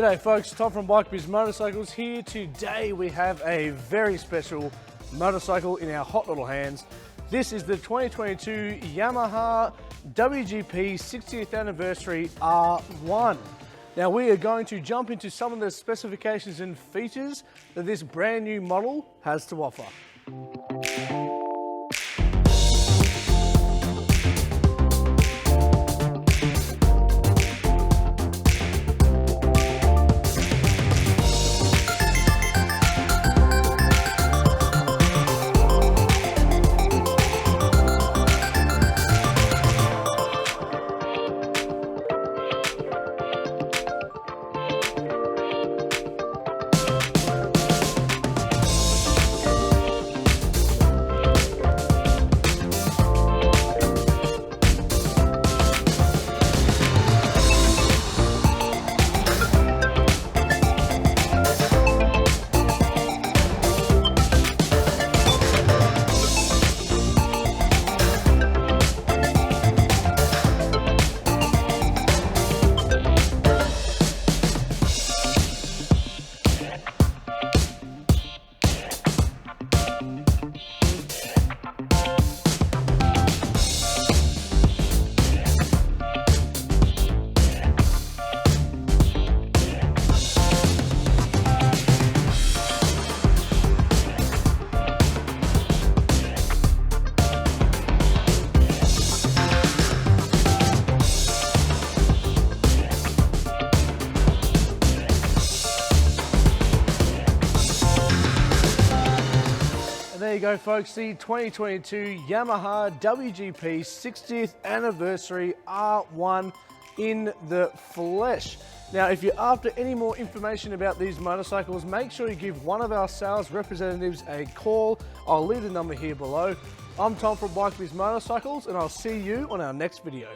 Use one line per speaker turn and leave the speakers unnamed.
G'day folks, Tom from Bike Biz Motorcycles here. Today we have a very special motorcycle in our hot little hands. This is the 2022 Yamaha WGP 60th Anniversary R1. Now we are going to jump into some of the specifications and features that this brand new model has to offer. There you go folks, the 2022 Yamaha WGP 60th Anniversary R1 in the flesh. Now if you're after any more information about these motorcycles, make sure you give one of our sales representatives a call. I'll leave the number here below. I'm Tom from Bike Biz Motorcycles and I'll see you on our next video.